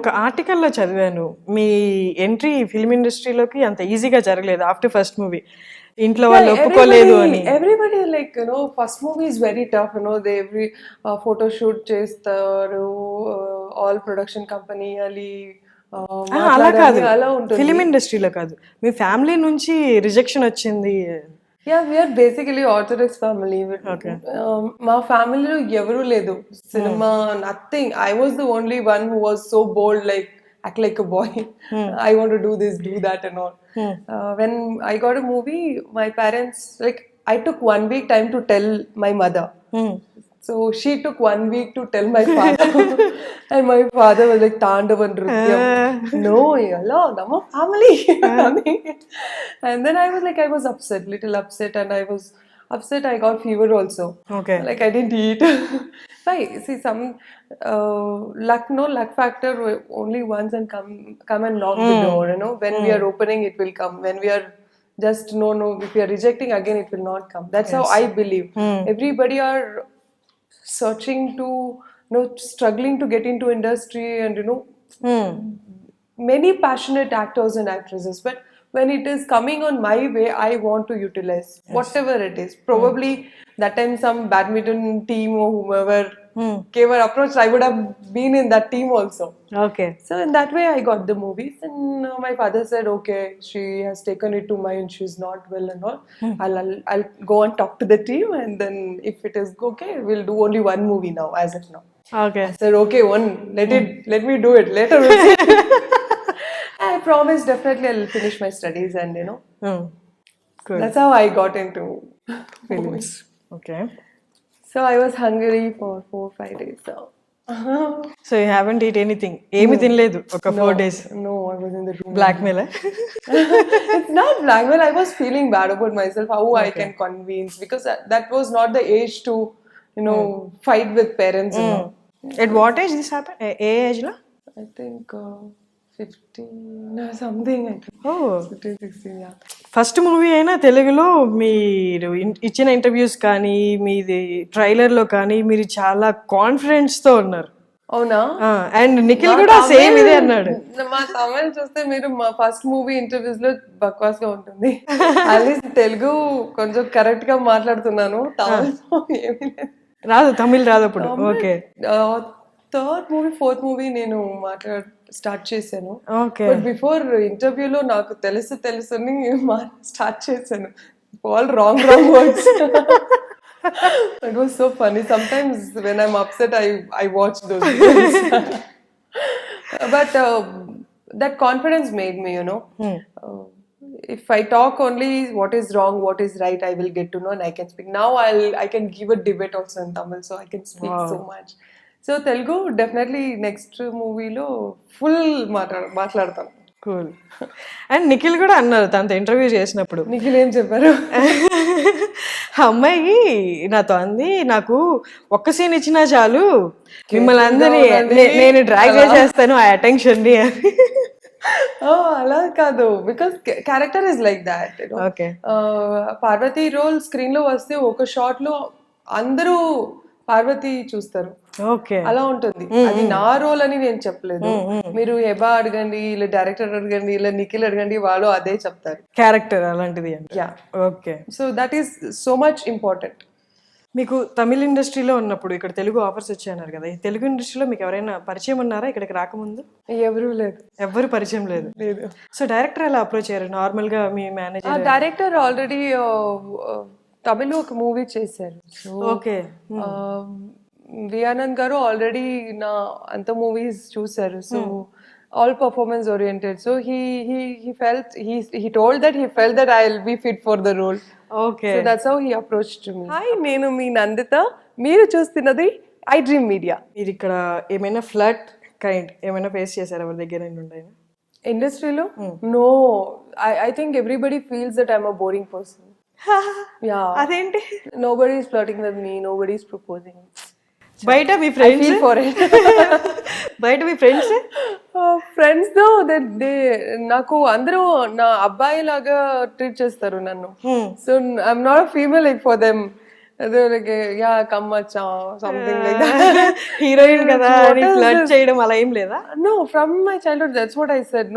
ఒక ఆర్టికల్లో చదివాను, మీ ఎంట్రీ ఫిల్మ్ ఇండస్ట్రీలోకి అంత ఈజీగా జరగలేదు ఆఫ్టర్ ఫస్ట్ మూవీ. ఇంట్లో వాళ్ళు ఒప్పుకోలేదు అని. Everybody like first movie is very tough. They every photo shoot చేస్తారు, ఆల్ ప్రొడక్షన్ కంపెనీ అది అలా కాదు, అలా ఉంటుంది. ఫిలిం ఇండస్ట్రీలో కాదు, మీ ఫ్యామిలీ నుంచి రిజెక్షన్ వచ్చింది. We're basically orthodox family. మా ఫ్యామిలీలో ఎవరూ లేదు సినిమా, nothing. I was the only one who was so bold, like act like a boy. I want to do this, do that and all. When I got a movie, my parents, like, I took 1 week time to tell my mother. So she took 1 week to tell my father. And my father was like, Tandav and Nrutyam. No, hello, I'm a family. And then I was like, I was upset, little upset, and I was upset. I got fever also. Okay. Like I didn't eat. Why? See, some luck factor only once and come and knock the door. When we are opening, it will come. When we are just no, if we are rejecting again, it will not come. That's how I believe. Everybody are searching to, struggling to get into industry, and many passionate actors and actresses, but when it is coming on my way, I want to utilize whatever it is. Probably that time some badminton team or whomever came and approached, I would have been in that team also. Okay. So in that way I got the movies, and my father said, okay, she has taken it to mind, she's not well and all. I'll go and talk to the team, and then if it is okay, we'll do only one movie now, as of now. Okay. I said, okay, let me do it later. I promise definitely I'll finish my studies, and Good. that's how I got into Films. Okay. So I was hungry for 4-5 days. So you haven't eat anything? ఏమి తినలేదు ఒక 4 days? No, I was in the room. Blackmail? It's not blackmail. I was feeling bad about myself, how I can convince, because that was not the age to fight with parents. At what age this happened? A age లో? I think 15 or something. I think. 15, 16, yeah. First movie అయినా తెలుగులో మీరు ఇచ్చిన interviews కానీ మీది ట్రైలర్లో కానీ మీరు చాలా కాన్ఫిడెన్స్ తో ఉన్నారు. అవునా? అండ్ నిఖిల్ కూడా సేమ్ ఇదే అన్నాడు. మా తమిళ చూస్తే మీరు మా ఫస్ట్ మూవీ ఇంటర్వ్యూస్ లో బక్వాస్ గా ఉంటుంది. అట్లీస్ట్ తెలుగు కొంచెం కరెక్ట్ గా మాట్లాడుతున్నాను, తమిళ ఏమీ రాదు, తమిళ్ రాదు అప్పుడు. Okay. Third movie fourth movie నేను స్టార్ట్ చేశాను. ఓకే. బట్ బిఫోర్ ఇంటర్వ్యూలో నాకు తెలుసు అని స్టార్ట్ చేశాను. All wrong words. It was so funny. Sometimes when I'm upset, I watch those videos. But that confidence made me, if I talk only what is wrong, what is right, I will get to know and I can speak. Now I can give a debate also in Tamil, so I can speak so much. So Telugu definitely next movie lo full మాట్లాడతాను. Cool. And Nikhil కూడా అన్నారు తనతో interview చేసినప్పుడు. నిఖిల్ ఏం చెప్పారు? అమ్మాయి నాతో అంది, నాకు ఒక్క సీన్ ఇచ్చినా చాలు మిమ్మల్ని అందరినీ నేను డ్రాగ్ చేసేస్తాను ఆ అటెన్షన్ ని. అలా కాదు, because character is like that. Okay. Parvati role screen లో వస్తే ఒక షాట్ లో అందరూ పార్వతి చూస్తారు. ఓకే. అలా ఉంటుంది. అది నా రోల్ అని నేను చెప్పలేదు. మీరు హెబా అడగండి, ఇలా డైరెక్టర్ అడగండి, ఇలా నిఖిల్ అడగండి, వాళ్ళు అదే చెప్తారు. క్యారెక్టర్ అలాంటిది. Yeah. Okay. So that is so much important. మీకు తమిళ ఇండస్ట్రీలో ఉన్నప్పుడు ఇక్కడ తెలుగు ఆఫర్స్ వచ్చాయన్నారు కదా, ఈ తెలుగు ఇండస్ట్రీలో మీకు ఎవరైనా పరిచయం ఉన్నారా ఇక్కడికి రాకముందు? ఎవరు లేదు. ఎవరు పరిచయం లేదు. సో డైరెక్టర్ ఎలా అప్రోచ్ అయ్యారు? నార్మల్ గా మీ మేనేజర్? డైరెక్టర్ ఆల్రెడీ తమిళ్ ఒక మూవీ చేశారు. ఓకే. వియానంద్ గారు ఆల్రెడీ నా అంత మూవీస్ చూసారు. So all performance oriented, so he told that he felt that I'll be fit for the role. Okay. So that's how he approached me. Hi, నేను మీ నందిత, మీరు చూస్తున్నది I dream media. మీరు ఇక్కడ ఏమైనా ఫ్లర్ట్ కైండ్ ఏమైనా face చేశారు ఎవరి దగ్గర నుండి ఇండస్ట్రీలో? No, I think everybody feels that I'm a boring person. Yeah. అదేంటి? Nobody is flirting with me, nobody is proposing. బయట మీ friends? I feel for it. బయట మీ ఫ్రెండ్స్? ఫ్రెండ్స్ తో నాకు అందరూ నా అబ్బాయి లాగా ట్రీట్ చేస్తారు నన్ను. So I'm not a female like for them. they were like, yeah, come macha, something like that. Heroine కదా What అని is ఫ్లర్ట్ this? చేయడం అలా ఏం లేదా? No, from my childhood, that's what I said.